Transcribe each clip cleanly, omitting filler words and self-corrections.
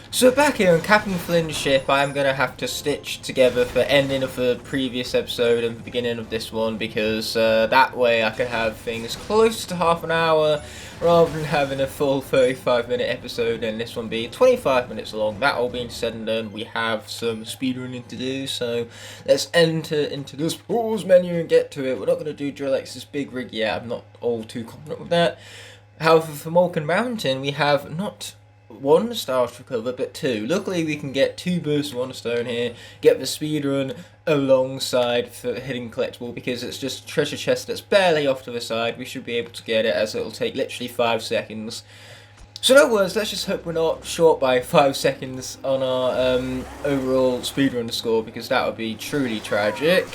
So back here on Captain Flynn's ship, I am going to have to stitch together the ending of the previous episode and the beginning of this one, because that way I can have things close to half an hour rather than having a full 35-minute episode and this one be 25 minutes long. That all being said and done, we have some speedrunning to do, so let's enter into this pause menu and get to it. We're not going to do Drill X's big rig yet, I'm not all too confident with that. However, for Malkin Mountain, we have not one star to recover, but two. Luckily, we can get 2 bursts of 1 stone here, get the speedrun alongside for hitting collectible, because it's just a treasure chest that's barely off to the side. We should be able to get it, as it'll take literally 5 seconds. So in other words, let's just hope we're not short by 5 seconds on our overall speedrun score, because that would be truly tragic.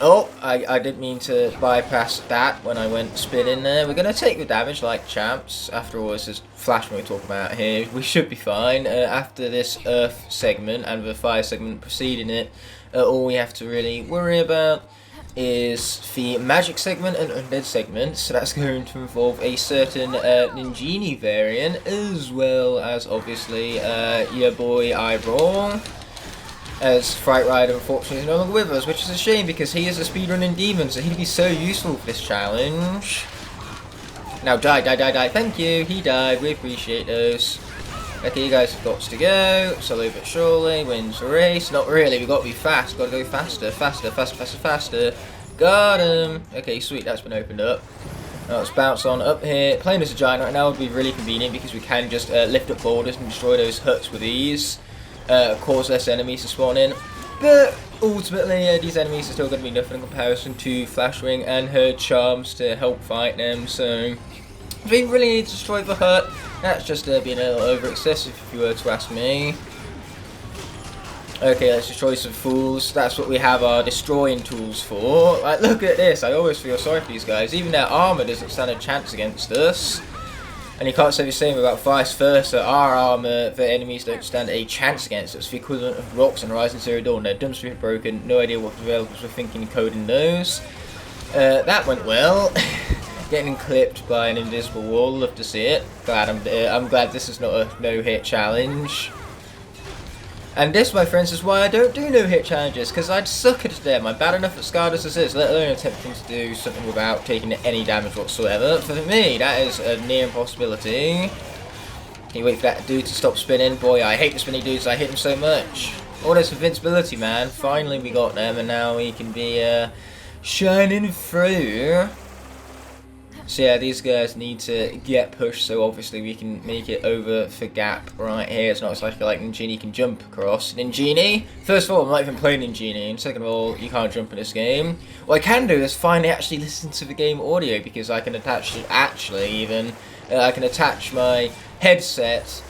Oh, I didn't mean to bypass that when I went spinning there. We're going to take the damage like champs. After all, this is Flashwing we're talking about here. We should be fine. After this Earth segment and the Fire segment preceding it, all we have to really worry about is the Magic segment and Undead segment. So that's going to involve a certain Ninjini variant, as well as obviously your boy Eyeball. As Fright Rider unfortunately is no longer with us, which is a shame because he is a speedrunning demon, so he'd be so useful for this challenge. Now die, thank you, he died, we appreciate those. Okay, you guys have got to go, slowly but surely, wins the race. Not really, we've got to be fast, got to go faster. Got him! Okay, sweet, that's been opened up. Now let's bounce on up here. Playing as a giant right now would be really convenient because we can just lift up boulders and destroy those huts with ease. Cause less enemies to spawn in, but ultimately these enemies are still going to be nothing in comparison to Flashwing and her charms to help fight them, so we really need to destroy the hut. That's just being a little over excessive if you were to ask me. Okay, let's destroy some fools. That's what we have our destroying tools for. Like, look at this, I always feel sorry for these guys. Even their armour doesn't stand a chance against us. And you can't say the same about vice versa. Our armour, the enemies don't stand a chance against us. The equivalent of rocks and Horizon Zero Dawn. Their dumpster is broken. No idea what developers were thinking coding those. That went well. Getting clipped by an invisible wall. Love to see it. I'm glad this is not a no-hit challenge. And this, my friends, is why I don't do no-hit challenges, because I'd suck at them. I'm bad enough at Skylanders as is, let alone attempting to do something without taking any damage whatsoever. For me, that is a near impossibility. Can you wait for that dude to stop spinning? Boy, I hate the spinning dudes, I hate them so much. All this invincibility, man. Finally we got them, and now we can be shining through. So yeah, these guys need to get pushed, so obviously we can make it over the gap right here. It's not as like Ninjini can jump across. Ninjini? First of all, I'm not even playing Ninjini, and second of all, you can't jump in this game. What I can do is finally actually listen to the game audio, because I can attach it, I can attach my headset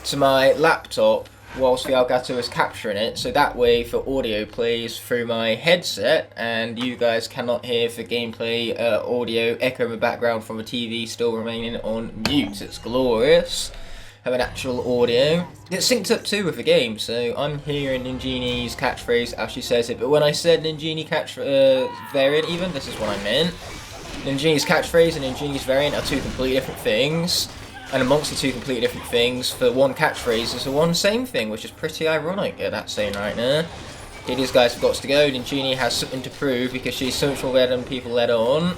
to my laptop whilst the Elgato is capturing it, so that way the audio plays through my headset and you guys cannot hear the gameplay audio echo in the background from the TV still remaining on mute. It's glorious. Have an actual audio. It's synced up too with the game, so I'm hearing Ninjini's catchphrase as she says it, but when I said Ninjini variant even, this is what I meant. Ninjini's catchphrase and Ninjini's variant are 2 completely different things. And amongst the 2 completely different things, the one catchphrase is the one same thing, which is pretty ironic at that saying right now. Okay, these guys have got to go. Ninjini has something to prove because she's so much more better than people let on.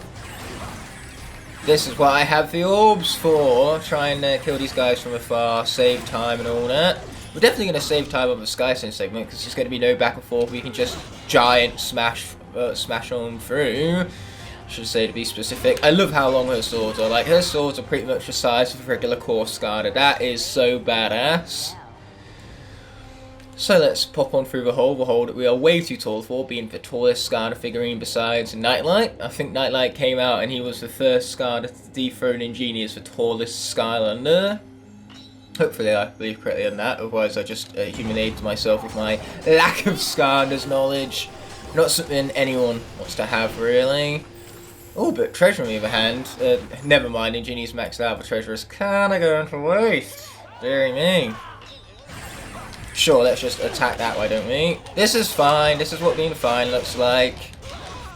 This is what I have the orbs for. Try and kill these guys from afar, save time and all that. We're definitely going to save time on the Skylanders segment because there's going to be no back and forth. We can just giant smash on through. Should say to be specific. I love how long her swords are. Like, her swords are pretty much the size of a regular core Skylander. That is so badass. So let's pop on through the hole that we are way too tall for, being the tallest Skylander figurine besides Nightlight. I think Nightlight came out and he was the first Skylander to dethrone Ninjini as the tallest Skylander. Hopefully I believe correctly on that, otherwise I just humiliated myself with my lack of Skylanders knowledge. Not something anyone wants to have, really. Oh, but treasure on the other hand, never mind, Ninjini's maxed out, but treasure is kinda going to waste. Deary me. Sure, let's just attack that, why don't we? This is fine, this is what being fine looks like.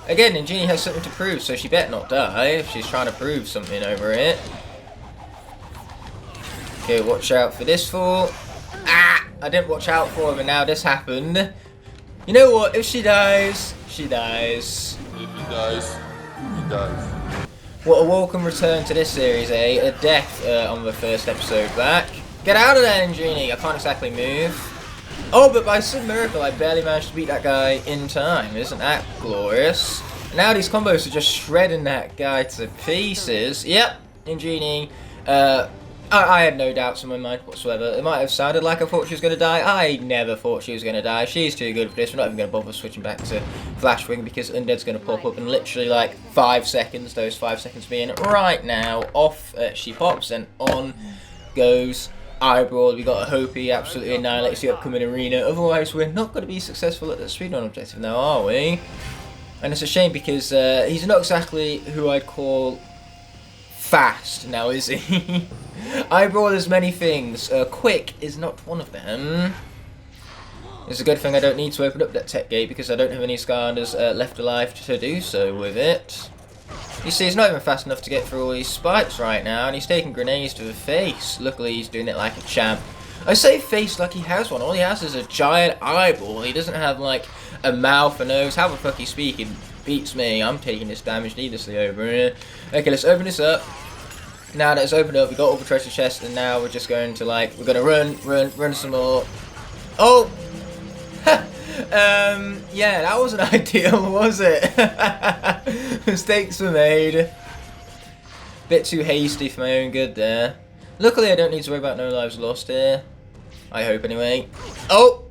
Again, Ninjini has something to prove, so she better not die if she's trying to prove something over it. Okay, watch out for this fall. Ah! I didn't watch out for him and now this happened. You know what? If she dies, she dies. If he dies, he dies. What a welcome return to this series, eh? A death on the first episode back. Get out of there, Genie! I can't exactly move. Oh, but by some miracle, I barely managed to beat that guy in time. Isn't that glorious? Now these combos are just shredding that guy to pieces. Yep, Genie. I had no doubts in my mind whatsoever. It might have sounded like I thought she was going to die. I never thought she was going to die. She's too good for this. We're not even going to bother switching back to Flashwing because Undead's going to pop up in literally like 5 seconds. Those 5 seconds being right now. Off she pops and on goes Eyebrow. We got a hope he absolutely annihilates the upcoming arena. Otherwise, we're not going to be successful at the speedrun objective now, are we? And it's a shame because he's not exactly who I'd call fast now, is he? Eyebrow is many things. Quick is not one of them. It's a good thing I don't need to open up that tech gate because I don't have any Skylanders left alive to do so with it. You see, he's not even fast enough to get through all these spikes right now, and he's taking grenades to the face. Luckily, he's doing it like a champ. I say face like he has one. All he has is a giant eyeball. He doesn't have, like, a mouth, a nose. How the fuck he's speaking beats me. I'm taking this damage needlessly over here. Okay, let's open this up. Now that it's opened up, we got all the treasure chests, and now we're just going to, like, we're going to run some more. Oh! Yeah, that wasn't ideal, was it? Mistakes were made. Bit too hasty for my own good there. Luckily, I don't need to worry about no lives lost here. I hope, anyway. Oh!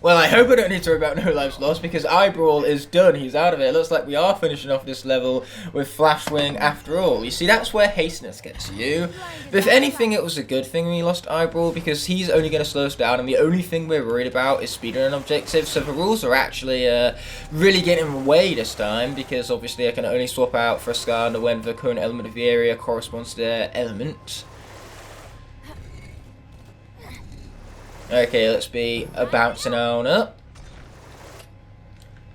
Well, I hope I don't need to worry about no lives lost because Eyebrow is done. He's out of it. It looks like we are finishing off this level with Flashwing after all. You see, that's where hastiness gets you. But if anything, it was a good thing we lost Eyebrow because he's only going to slow us down and the only thing we're worried about is speedrun objectives. So the rules are actually really getting in the way this time because obviously I can only swap out for a Skylander when the current element of the area corresponds to their element. Okay, let's be bouncing on up.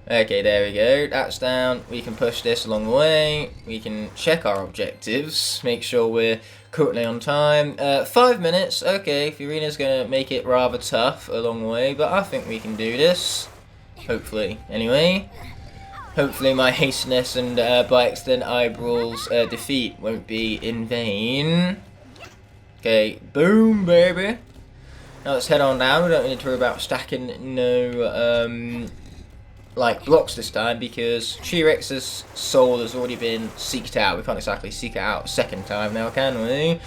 Okay, there we go. That's down. We can push this along the way. We can check our objectives. Make sure we're currently on time. 5 minutes. Okay, Fiorina's going to make it rather tough along the way, but I think we can do this. Hopefully. Anyway. Hopefully my hastiness and by extent Eyebrow's defeat won't be in vain. Okay, boom, baby. Now let's head on down. We don't need to worry about stacking no like blocks this time because T-Rex's soul has already been seeked out. We can't exactly seek it out a second time now, can we?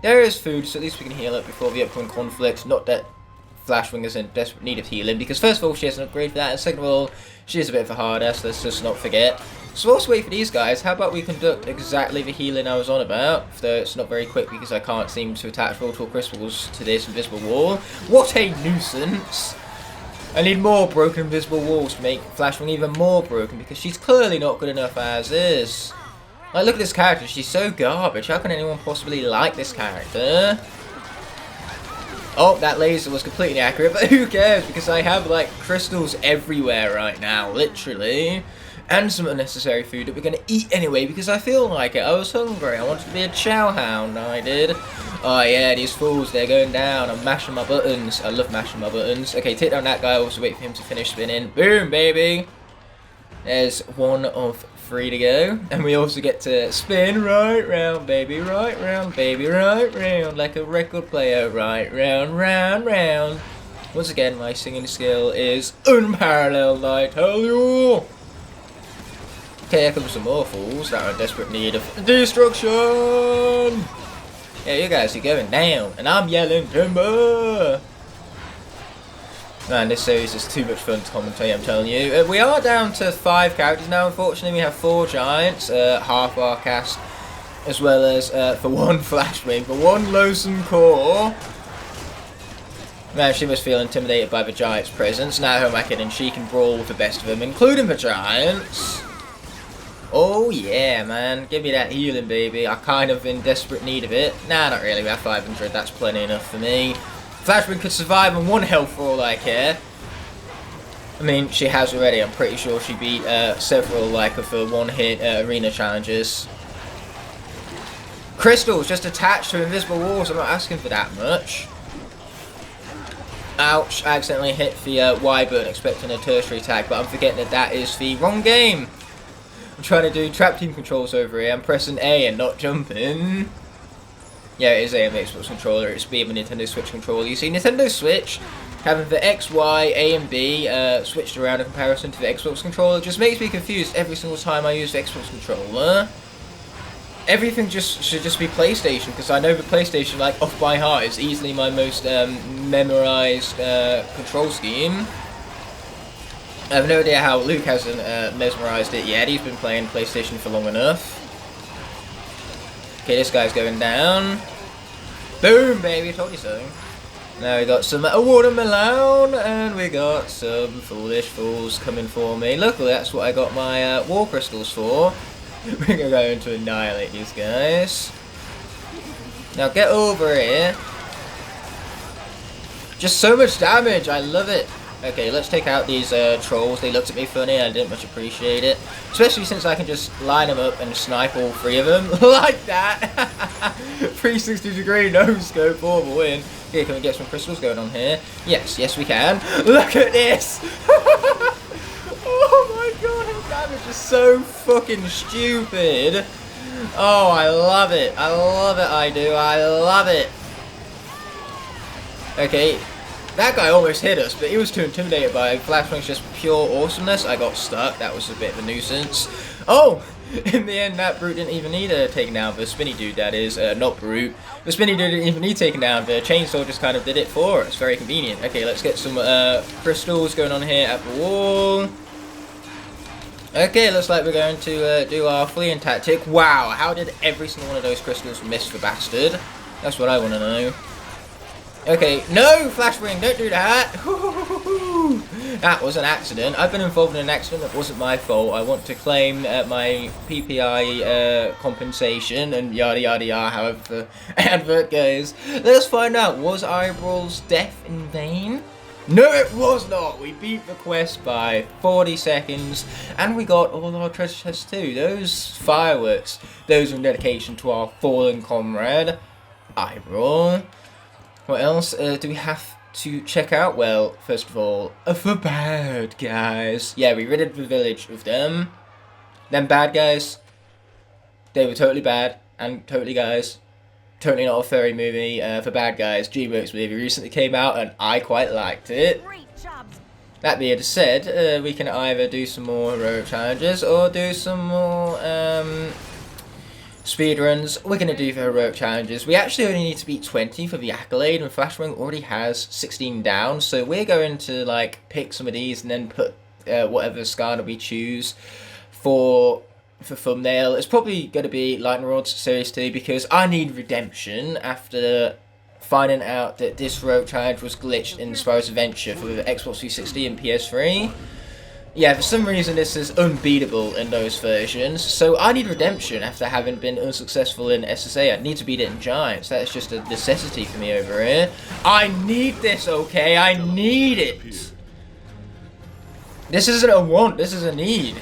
There is food, so at least we can heal up before the upcoming conflict. Not that Flashwing is in desperate need of healing because first of all she has an upgrade for that and second of all she is a bit of a hard ass, let's just not forget. So whilst we wait for these guys, how about we conduct exactly the healing I was on about, though it's not very quick because I can't seem to attach multiple crystals to this invisible wall. What a nuisance! I need more broken invisible walls to make Flashwing even more broken because she's clearly not good enough as is. Like, look at this character, she's so garbage, how can anyone possibly like this character? Oh, that laser was completely accurate, but who cares because I have like crystals everywhere right now, literally. And some unnecessary food that we're going to eat anyway because I feel like it. I was hungry. I wanted to be a chow hound. I did. Oh yeah, these fools, they're going down. I'm mashing my buttons. I love mashing my buttons. Okay, take down that guy. Also wait for him to finish spinning. Boom, baby. There's 1 of 3 to go. And we also get to spin right round, baby. Right round, baby. Right round. Like a record player. Right round, round, round. Once again, my singing skill is unparalleled, I tell you. Okay, here comes some more fools that are in desperate need of destruction! Yeah, you guys are going down, and I'm yelling timber! Man, this series is too much fun to commentate, I'm telling you. We are down to 5 characters now, unfortunately. We have 4 giants, half our cast, as well as for 1 Flashwing, for 1 Lonesome Core. Man, she must feel intimidated by the giant's presence. Now, who am I kidding? She can brawl with the best of them, including the giants. Oh yeah, man, give me that healing, baby. I'm kind of in desperate need of it. Nah, not really, we have 500, that's plenty enough for me. Flashwing could survive on 1 health for all I care. I mean, she has already, I'm pretty sure she beat several, like, of her one-hit arena challenges. Crystals just attached to invisible walls. I'm not asking for that much. Ouch, I accidentally hit the Y button expecting a tertiary attack, but I'm forgetting that that is the wrong game. I'm trying to do trap team controls over here. I'm pressing A and not jumping. Yeah, it is A on the Xbox controller. It's B on the Nintendo Switch controller. You see, Nintendo Switch having the X, Y, A and B switched around in comparison to the Xbox controller just makes me confused every single time I use the Xbox controller. Everything should just be PlayStation, because I know the PlayStation, like, off by heart, is easily my most memorized control scheme. I have no idea how Luke hasn't mesmerized it yet. He's been playing PlayStation for long enough. Okay, this guy's going down. Boom, baby, I told you so. Now we got some watermelon, and we got some foolish fools coming for me. Luckily, that's what I got my war crystals for. We're going to annihilate these guys. Now get over here. Just so much damage, I love it. Okay, let's take out these trolls. They looked at me funny, I didn't much appreciate it. Especially since I can just line them up and snipe all three of them. Like that! 360-degree no-scope for the win. Okay, can we get some crystals going on here? Yes, yes we can. Look at this! Oh my god, his damage is so fucking stupid. Oh, I love it. I love it, I do. I love it. Okay, that guy almost hit us, but he was too intimidated by Flashwing's just pure awesomeness. I got stuck. That was a bit of a nuisance. Oh! In the end, that brute didn't even need taking down the spinny dude, that is. Not brute. The spinny dude didn't even need taken down. The chainsaw just kind of did it for us. Very convenient. Okay, let's get some crystals going on here at the wall. Okay, looks like we're going to do our fleeing tactic. Wow, how did every single one of those crystals miss the bastard? That's what I want to know. Okay, no, Flashwing, don't do that. That was an accident. I've been involved in an accident that wasn't my fault. I want to claim my PPI compensation and yada yada yada, however the advert goes. Let's find out, was Eyebrowl's death in vain? No, it was not! We beat the quest by 40 seconds, and we got all our treasure chests too. Those fireworks, those are in dedication to our fallen comrade, Eyebrow. What else do we have to check out? Well, first of all, the bad guys. Yeah, we ridded the village of them. Them bad guys, they were totally bad, and totally guys. Totally not a furry movie for bad guys. DreamWorks movie recently came out and I quite liked it. That being said, we can either do some more heroic challenges or do some more speedruns. We're going to do the heroic challenges. We actually only need to beat 20 for the accolade, and Flashwing already has 16 down. So we're going to like pick some of these and then put whatever Skylander we choose for thumbnail. It's probably going to be Lightning Rod's Series 2 because I need redemption after finding out that this heroic challenge was glitched in Spyro's Adventure for the Xbox 360 and PS3. Yeah, for some reason this is unbeatable in those versions, so I need redemption after having been unsuccessful in SSA. I need to beat it in Giants. That's just a necessity for me over here. I need this, okay? I need it! This isn't a want, this is a need.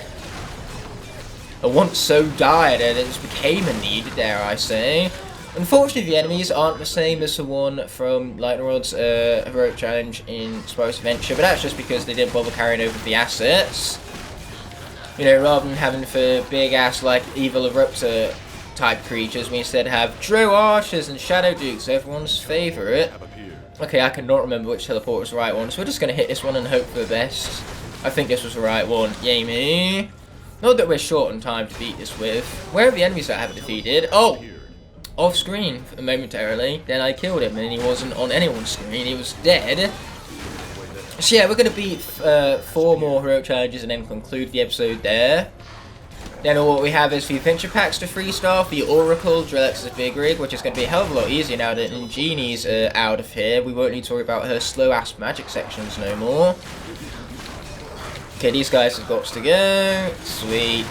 A want so dire that it just became a need, dare I say. Unfortunately, the enemies aren't the same as the one from Lightning Rod's heroic challenge in Spyro's Adventure, but that's just because they didn't bother carrying over the assets. You know, rather than having the big ass like evil eruptor type creatures, we instead have Drow Archers and Shadow Dukes, everyone's favourite. Okay, I cannot remember which teleport was the right one, so we're just going to hit this one and hope for the best. I think this was the right one. Yay me. Not that we're short on time to beat this with. Where are the enemies that I haven't defeated? Oh! Off screen momentarily. Then I killed him and he wasn't on anyone's screen. He was dead. So yeah, we're going to beat 4 more heroic challenges and then conclude the episode there. Then what we have is the adventure packs to 3-star, the Oracle, Drellex's Big Rig, which is going to be a hell of a lot easier now that Genie's out of here. We won't need to worry about her slow-ass magic sections no more. Okay, these guys have got to go. Sweet.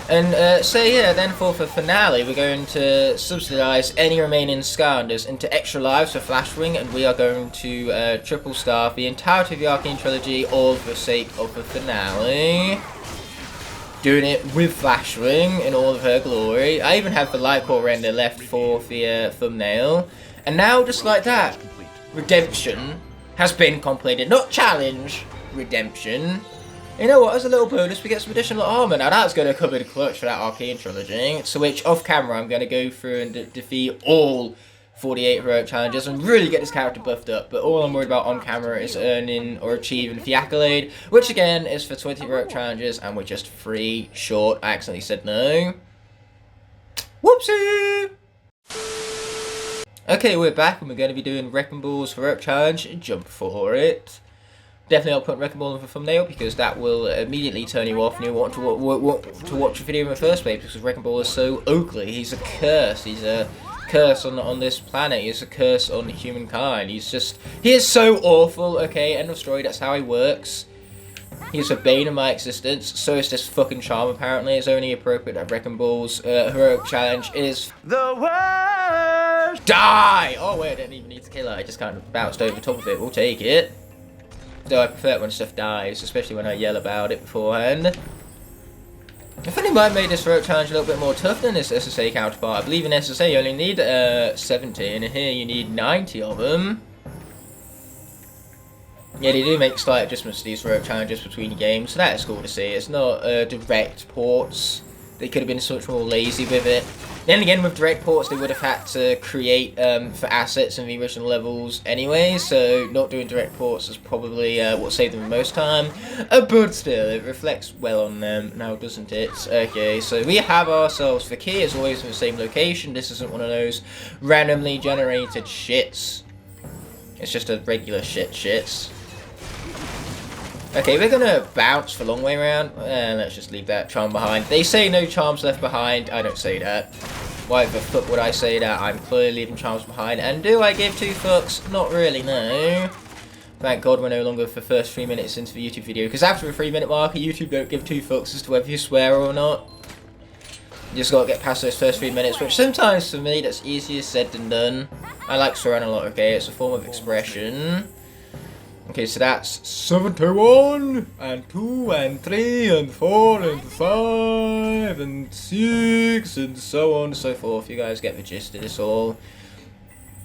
And so yeah, then for the finale, we're going to subsidize any remaining Skylanders into extra lives for Flashwing, and we are going to triple star the entirety of the Arcane Trilogy, all for the sake of the finale. doing it with Flashwing in all of her glory. I even have the light core render left for the thumbnail. And now, just like that, redemption has been completed. Not challenge, redemption. You know what, as a little bonus, we get some additional armor. Now that's going to come in clutch for that Arcane Trilogy. So which, off camera, I'm going to go through and defeat all 48 heroic challenges and really get this character buffed up. But all I'm worried about on camera is earning or achieving the accolade, which again is for 20 heroic challenges, and we're just 3 short. I accidentally said no. Whoopsie! Okay, we're back and we're going to be doing Wrecking Ball's heroic challenge. Jump for it. Definitely I'll put Wrecking Ball in the thumbnail because that will immediately turn you off and you want to watch a video in the first place, because Wrecking Ball is so ugly. He's a curse. He's a curse on this planet. He's a curse on humankind. He is so awful. Okay, end of story. That's how he works. He's a bane of my existence. So is this fucking charm. Apparently, it's only appropriate that Wrecking Ball's heroic challenge is the worst. Die! Oh wait, I didn't even need to kill it. I just kind of bounced over the top of it. We'll take it. Though I prefer it when stuff dies, especially when I yell about it beforehand. I think they might have made this heroic challenge a little bit more tough than this SSA counterpart. I believe in SSA you only need 70, and here you need 90 of them. Yeah, they do make slight adjustments to these heroic challenges between games, so that is cool to see. It's not direct ports. They could have been so much more lazy with it. Then again, with direct ports, they would have had to create for assets in the original levels anyway, so not doing direct ports is probably what saved them the most time. But still, it reflects well on them now, doesn't it? Okay, so we have ourselves the key. It's always in the same location. This isn't one of those randomly generated shits. It's just a regular shits. Okay, we're gonna bounce the long way around, and let's just leave that charm behind. They say no charms left behind. I don't say that. Why the fuck would I say that? I'm clearly leaving charms behind. And do I give 2 fucks? Not really, no. Thank God we're no longer the first 3 minutes into the YouTube video, because after the 3-minute marker, YouTube don't give 2 fucks as to whether you swear or not. You just gotta get past those first 3 minutes, which sometimes for me that's easier said than done. I like swearing a lot, okay? It's a form of expression. Okay, so that's 71, and 2, and 3, and 4, and 5, and 6, and so on and so forth. You guys get the gist of this all.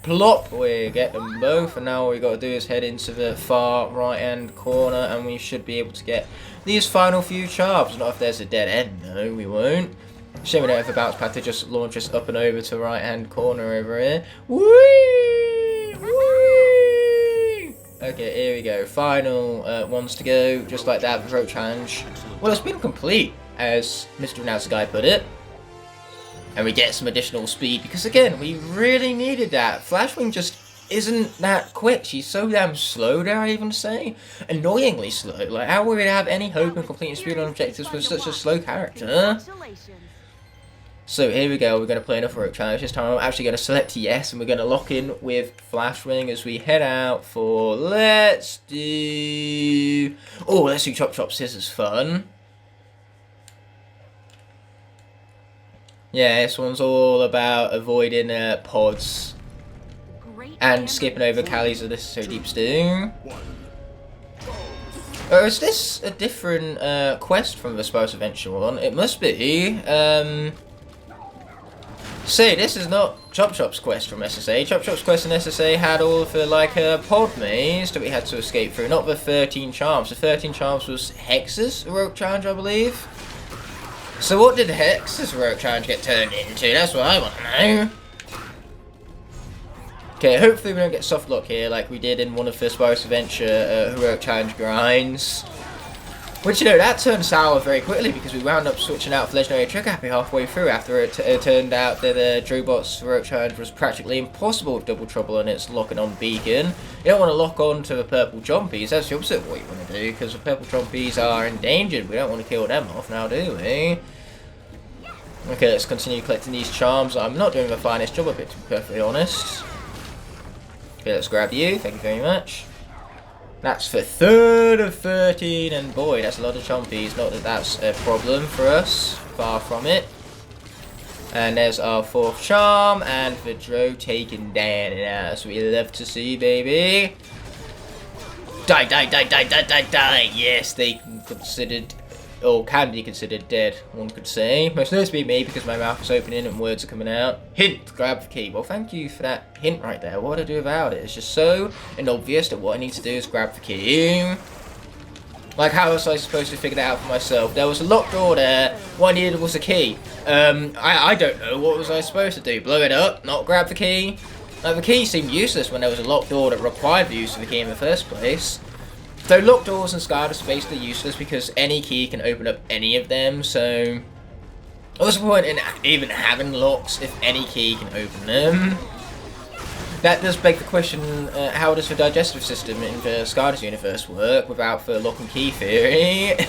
Plop, we get them both, and now all we got to do is head into the far right-hand corner, and we should be able to get these final few charms. Not if there's a dead end, no, we won't. Shame we don't have a bounce pad to just launch us up and over to the right-hand corner over here. Whee! Whee! Okay, here we go. Final ones to go, just like that, the road challenge. Well, it's been complete, as Mr. Announcer Guy put it. And we get some additional speed, because again, we really needed that. Flashwing just isn't that quick. She's so damn slow, dare I even say. Annoyingly slow. Like, how would we have any hope in completing speedrun objectives with such a slow character? So here we go, we're going to play another rope challenge. This time I'm actually going to select yes, and we're going to lock in with Flashwing as we head out for, let's do Chop Chop Scissors fun. Yeah, this one's all about avoiding pods and skipping over Callie's of this so deep stew. Or is this a different quest from the Spice Adventure one? It must be. See, this is not Chop Chop's quest from SSA. Chop Chop's quest in SSA had all of the, like, pod maze that we had to escape through, not the 13 charms. The 13 charms was Hex's heroic challenge, I believe. So what did Hex's heroic challenge get turned into? That's what I want to know. Okay, hopefully we don't get soft lock here like we did in one of the Spice Adventure heroic challenge grinds. Which, you know, that turned sour very quickly because we wound up switching out for Legendary Trick Happy halfway through after it turned out that Drobot's heroic challenge was practically impossible with Double Trouble and its locking on beacon. You don't want to lock on to the purple jumpies, that's the opposite of what you want to do, because the purple jumpies are endangered. We don't want to kill them off now, do we? Okay, let's continue collecting these charms. I'm not doing the finest job of it, to be perfectly honest. Okay, let's grab you, thank you very much. That's the third of 13, and boy, that's a lot of chompies. Not that that's a problem for us, far from it. And there's our fourth charm, and the Dro taken down, and that's what we love to see, baby. Die, die, die, die, die, die, die. Yes, they considered or can be considered dead, one could say. Most notably me, because my mouth is opening and words are coming out. Hint, grab the key. Well, thank you for that hint right there. What do I do about it? It's just so obvious that what I need to do is grab the key. Like, how was I supposed to figure that out for myself? There was a locked door there. What I needed was a key. I don't know. What was I supposed to do? Blow it up? Not grab the key? Like, the key seemed useless when there was a locked door that required the use of the key in the first place. So locked doors in Skylanders are basically useless because any key can open up any of them, so what's the point in even having locks if any key can open them? That does beg the question, how does the digestive system in the Skylanders universe work without the lock and key theory?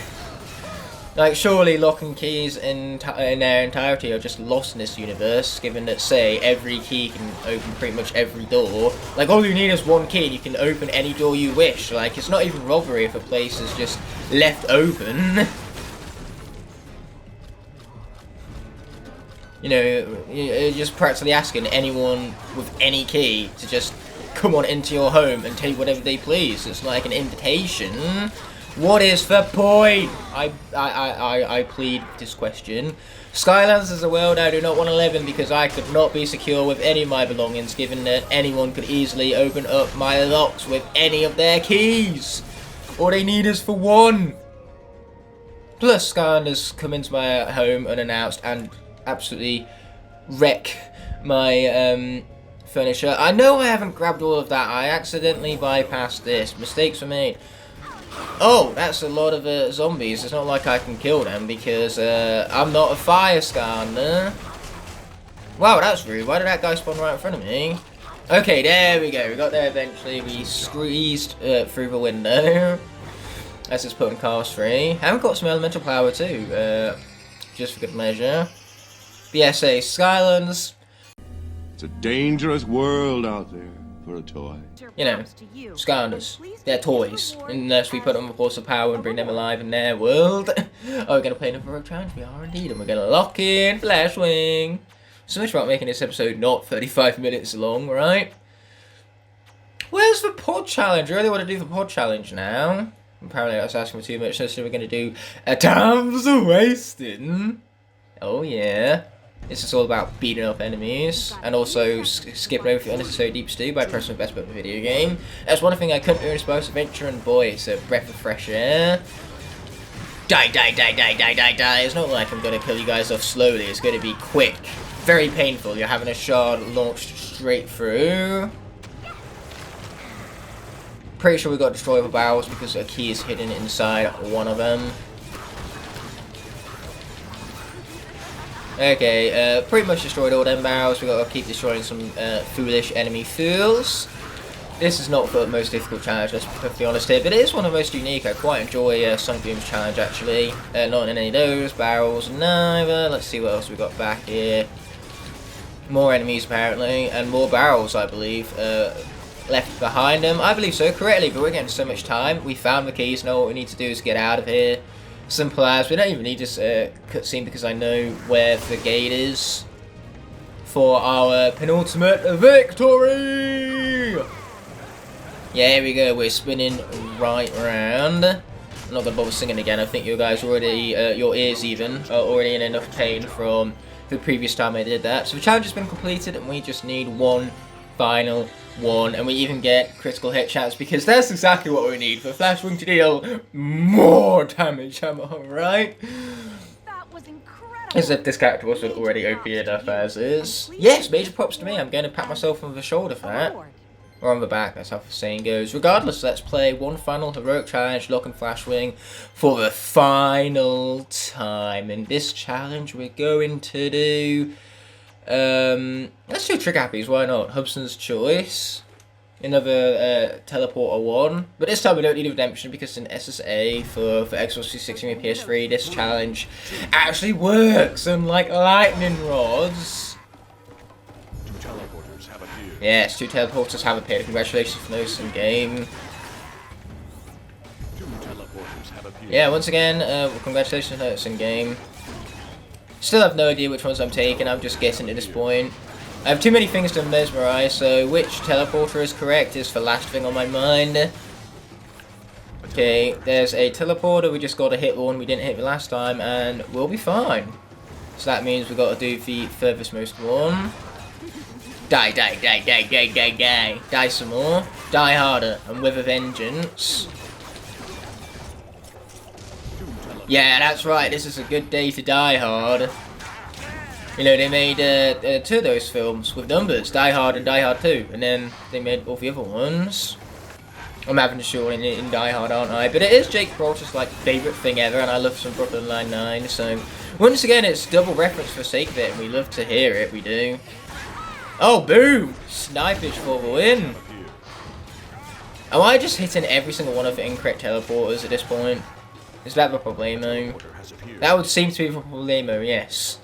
Like, surely lock and keys in their entirety are just lost in this universe, given that, say, every key can open pretty much every door. Like, all you need is one key and you can open any door you wish. Like, it's not even robbery if a place is just left open. You know, you're just practically asking anyone with any key to just come on into your home and take whatever they please. It's like an invitation. What is the point? I plead this question. Skylanders is a world I do not want to live in because I could not be secure with any of my belongings, given that anyone could easily open up my locks with any of their keys. All they need is for one. Plus, Skylanders come into my home unannounced and absolutely wreck my furniture. I know I haven't grabbed all of that. I accidentally bypassed this. Mistakes were made. Oh, that's a lot of zombies. It's not like I can kill them because I'm not a fire Skylander. Wow, that's rude. Why did that guy spawn right in front of me? Okay, there we go. We got there eventually. We squeezed through the window. That's just putting cars free. Haven't got some elemental power too, just for good measure. BSA Skylanders. It's a dangerous world out there for a toy. You know, Skylanders, they're toys, unless we put them with force of power and bring them alive in their world. Oh, we're going to play another road challenge? We are indeed, and we're going to lock in Flashwing. So much about making this episode not 35 minutes long, right? Where's the pod challenge? I really want to do the pod challenge now. Apparently I was asking for too much, so we're going to do a times wasting. Oh yeah. This is all about beating up enemies, and also skipping over the unnecessary deep stew by pressing the best button in the video game. That's one thing I couldn't do in Spice Adventure, and boy, it's a breath of fresh air. Die, die, die, die, die, die, die. It's not like I'm going to kill you guys off slowly, it's going to be quick. Very painful, you're having a shard launched straight through. Pretty sure we got destroyable barrels because a key is hidden inside one of them. Okay, pretty much destroyed all them barrels. We got to keep destroying some foolish enemy fools. This is not the most difficult challenge, let's be perfectly honest here, but it is one of the most unique. I quite enjoy Sonic Boom's challenge actually. Not in any of those barrels, neither. Let's see what else we got back here. More enemies apparently, and more barrels I believe left behind them. I believe so, correctly, but we're getting so much time. We found the keys, now what we need to do is get out of here. Simple as. We don't even need this cutscene because I know where the gate is for our penultimate victory. Yeah, here we go. We're spinning right round. I'm not gonna bother singing again. I think you guys already, your ears even, are already in enough pain from the previous time I did that. So the challenge has been completed, and we just need one final one, and we even get critical hit chance because that's exactly what we need for Flashwing to deal more damage. Am I right? That was incredible. As if this character wasn't already OP enough as is. Yes, major props to me. I'm going to pat myself on the shoulder for that. Or on the back, that's how the saying goes. Regardless, let's play one final heroic challenge, Locke and Flashwing, for the final time. In this challenge, we're going to do let's do Trick Happies, why not? Hubson's Choice. Another teleporter one. But this time we don't need a redemption because in SSA for Xbox 360 and PS3, this challenge actually works, unlike lightning rods. Two teleporters have appeared. Yes, two teleporters have appeared. Congratulations for those in game. Two teleporters have appeared. Yeah, once again, congratulations for those in game. Still have no idea which ones I'm taking, I'm just guessing at this point. I have too many things to mesmerize, so which teleporter is correct is the last thing on my mind. A Okay, there's a teleporter. We just got to hit one we didn't hit the last time, and we'll be fine. So that means we've got to do the furthest most one. Die, die, die, die, die, die, die. Die some more. Die harder, and with a vengeance. Yeah, that's right. This is a good day to die hard. You know, they made two of those films with numbers, Die Hard and Die Hard 2, and then they made all the other ones. I'm having to show in Die Hard, aren't I? But it is Jake Peralta's like favourite thing ever, and I love some Brooklyn Nine-Nine. So once again, it's double reference for the sake of it, and we love to hear it. We do. Oh, boom! Snipage for the win. Am I just hitting every single one of the incorrect teleporters at this point? Is that the problemo? That would seem to be the problemo, yes.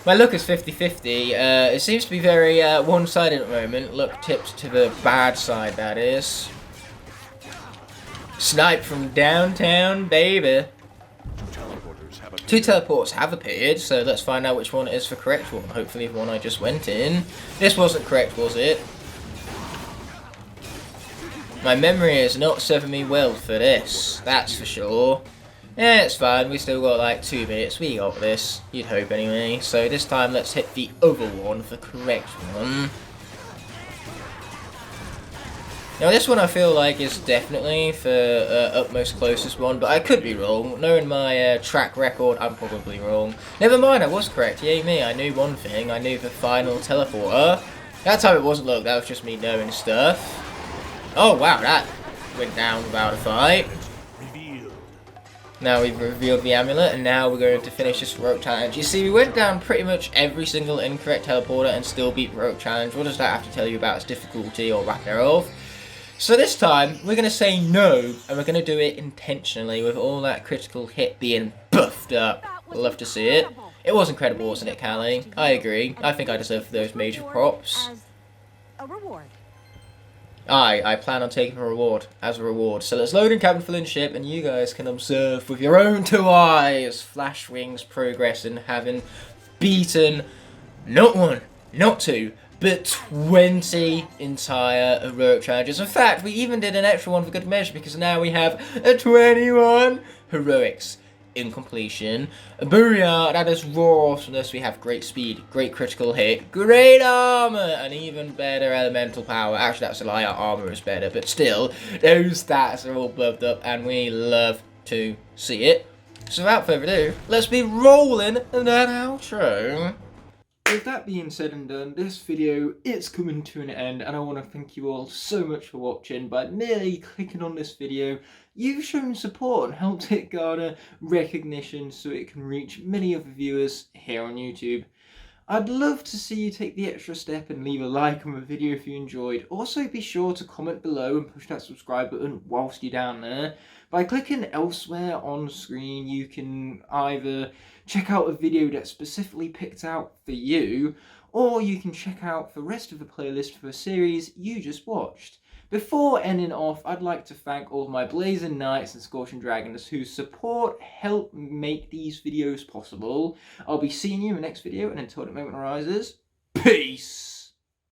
My luck is 50-50. It seems to be very one-sided at the moment. Luck tipped to the bad side, that is. Snipe from downtown, baby. Two teleports have appeared, so let's find out which one is the correct one. Hopefully the one I just went in. This wasn't correct, was it? My memory is not serving me well for this, that's for sure. Yeah, it's fine, we still got like 2 minutes, we got this, you'd hope anyway. So this time let's hit the other one, the correct one. Now this one I feel like is definitely the utmost closest one, but I could be wrong. Knowing my track record, I'm probably wrong. Never mind, I was correct, yay me, I knew one thing, I knew the final teleporter. That time it wasn't Luke, that was just me knowing stuff. Oh wow, that went down without a fight. Now we've revealed the amulet, and now we're going to finish this rope challenge. You see, we went down pretty much every single incorrect teleporter and still beat the rope challenge. What does that have to tell you about its difficulty or lack thereof? So this time, we're going to say no, and we're going to do it intentionally with all that critical hit being buffed up. Love to see it. It was incredible, wasn't it, Callie? I agree. I think I deserve those major props. As a reward. I plan on taking a reward as a reward. So let's load in Captain Flynn's ship, and you guys can observe with your own 2 eyes Flashwing's progress in having beaten not 1, not 2, but 20 entire heroic challenges. In fact, we even did an extra one for good measure, because now we have a 21 heroics in completion. Booyah, that is raw awesomeness. We have great speed, great critical hit, great armor, and even better elemental power. Actually, that's a lie, our armor is better, but still, those stats are all buffed up, and we love to see it. So without further ado, let's be rolling that outro. With that being said and done, this video is coming to an end, and I want to thank you all so much for watching. By merely clicking on this video, you've shown support and helped it garner recognition so it can reach many other viewers here on YouTube. I'd love to see you take the extra step and leave a like on the video if you enjoyed. Also be sure to comment below and push that subscribe button whilst you're down there. By clicking elsewhere on screen, you can either check out a video that's specifically picked out for you, or you can check out the rest of the playlist for a series you just watched. Before ending off, I'd like to thank all of my Blazing Knights and Scorching Dragons whose support help make these videos possible. I'll be seeing you in the next video, and until that moment arises, peace!